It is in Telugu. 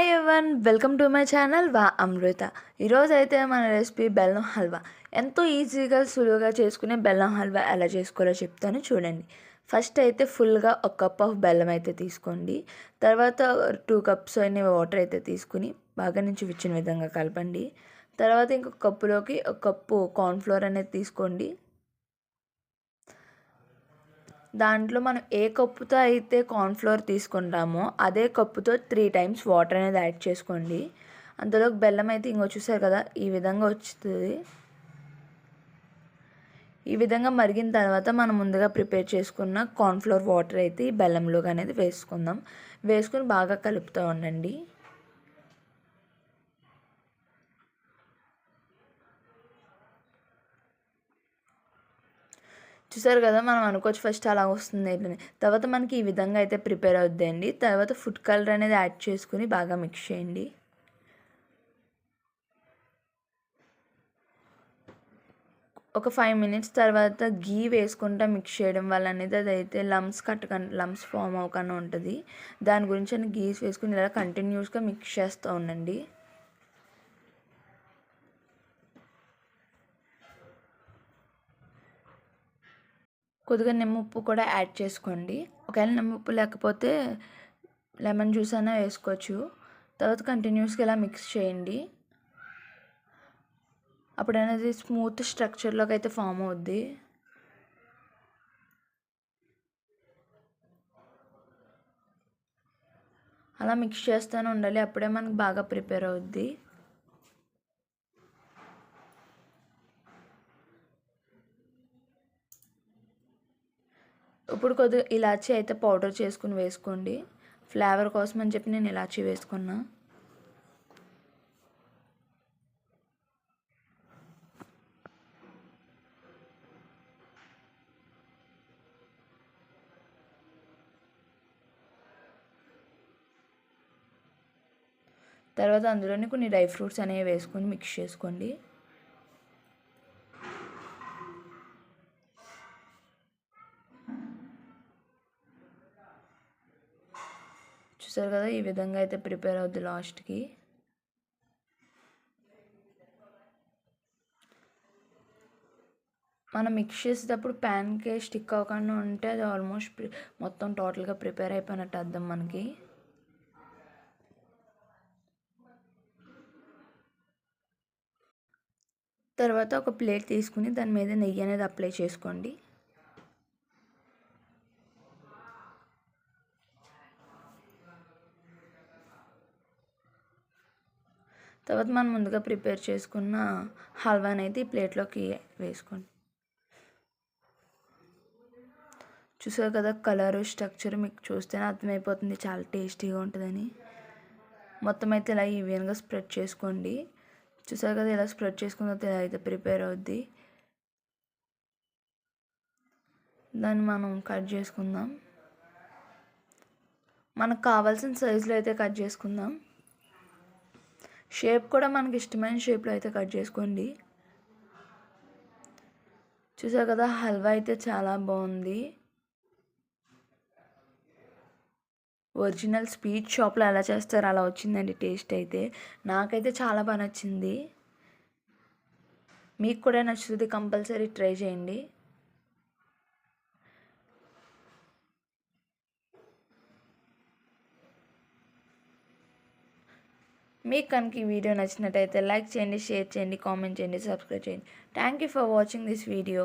Hi everyone, welcome to my channel వా అమృత. ఈరోజు అయితే మన రెసిపీ బెల్లం హల్వా. ఎంతో ఈజీగా సులువుగా చేసుకునే బెల్లం హల్వా ఎలా చేసుకోవాలో చెప్తాను చూడండి. ఫస్ట్ అయితే ఫుల్గా ఒక కప్ ఆఫ్ బెల్లం అయితే తీసుకోండి. తర్వాత 2 కప్స్ అయిన వాటర్ అయితే తీసుకుని బాగా నుంచి విచ్చిన విధంగా కలపండి. తర్వాత ఇంకొక కప్పులోకి ఒక కప్పు కార్న్ఫ్లోర్ అనేది తీసుకోండి. దాంట్లో మనం ఏ కప్పుతో అయితే కార్న్ఫ్లోర్ తీసుకుంటామో అదే కప్పుతో 3 టైమ్స్ వాటర్ అనేది యాడ్ చేసుకోండి. అందులోకి బెల్లం అయితే ఇంకో చూసారు కదా, ఈ విధంగా వస్తుంది. ఈ విధంగా మరిగిన తర్వాత మనం ముందుగా ప్రిపేర్ చేసుకున్న కార్న్ఫ్లోర్ వాటర్ అయితే ఈ బెల్లంలోకి అనేది వేసుకుందాం. వేసుకుని బాగా కలుపుతూ ఉండండి. చూసారు కదా, మనం అనుకోవచ్చు ఫస్ట్ అలా వస్తుంది ఏంటని. తర్వాత మనకి ఈ విధంగా అయితే ప్రిపేర్ అవుద్దండి. తర్వాత ఫుడ్ కలర్ అనేది యాడ్ చేసుకుని బాగా మిక్స్ చేయండి. ఒక 5 మినిట్స్ తర్వాత గీ వేసుకుంటా మిక్స్ చేయడం వల్ల అనేది అదైతే లమ్స్ ఫామ్ అవ్వకుండా ఉంటుంది. దాని గురించి అని గీ వేసుకుని ఇలా కంటిన్యూస్గా మిక్స్ చేస్తూ ఉండండి. కొద్దిగా నిమ్మప్పు కూడా యాడ్ చేసుకోండి. ఒకవేళ నిమ్మప్పు లేకపోతే లెమన్ జ్యూస్ అయినా వేసుకోవచ్చు. తర్వాత కంటిన్యూస్గా ఇలా మిక్స్ చేయండి. అప్పుడు అనేది స్మూత్ స్ట్రక్చర్లోకి అయితే ఫామ్ అవుద్ది. అలా మిక్స్ చేస్తూనే ఉండాలి, అప్పుడే మనకు బాగా ప్రిపేర్ అవుద్ది. ఇప్పుడు కొద్దిగా ఇలాచీ అయితే పౌడర్ చేసుకుని వేసుకోండి. ఫ్లేవర్ కోసం అని చెప్పి నేను ఇలాచీ వేసుకున్నా. తర్వాత అందులోనే కొన్ని డ్రై ఫ్రూట్స్ అనేవి వేసుకొని మిక్స్ చేసుకోండి. చూసారు కదా, ఈ విధంగా అయితే ప్రిపేర్ అవుద్ది లాస్ట్కి. మనం మిక్స్ చేసేటప్పుడు ప్యాన్కి స్టిక్ అవ్వకుండా ఉంటే అది ఆల్మోస్ట్ మొత్తం టోటల్గా ప్రిపేర్ అయిపోయినట్టు అర్థం మనకి. తర్వాత ఒక ప్లేట్ తీసుకుని దాని మీద నెయ్యి అనేది అప్లై చేసుకోండి. తర్వాత మనం ముందుగా ప్రిపేర్ చేసుకున్న హల్వాని అయితే ఈ ప్లేట్లోకి వేసుకోండి. చూసారు కదా, కలరు స్ట్రక్చర్ మీకు చూస్తేనే అర్థమైపోతుంది చాలా టేస్టీగా ఉంటుందని. మొత్తం అయితే ఇలా ఈవెన్గా స్ప్రెడ్ చేసుకోండి. చూసారు కదా, ఇలా స్ప్రెడ్ చేసుకున్న తర్వాత ఇలా అయితే ప్రిపేర్ అవుద్ది. దాన్ని మనం కట్ చేసుకుందాం. మనకు కావాల్సిన సైజులో అయితే కట్ చేసుకుందాం. షేప్ కూడా మనకి ఇష్టమైన షేప్లో అయితే కట్ చేసుకోండి. చూసారు కదా, హల్వా అయితే చాలా బాగుంది. ఒరిజినల్ స్వీట్ షాప్లో ఎలా చేస్తారో అలా వచ్చిందండి టేస్ట్ అయితే. నాకైతే చాలా బాగా నచ్చింది. మీకు కూడా నచ్చుతుంది, కంపల్సరీ ట్రై చేయండి. మీకు కనుక ఈ వీడియో నచ్చినట్టయితే లైక్ చేయండి, షేర్ చేయండి, కామెంట్ చేయండి, సబ్స్క్రైబ్ చేయండి. Thank you for watching this video.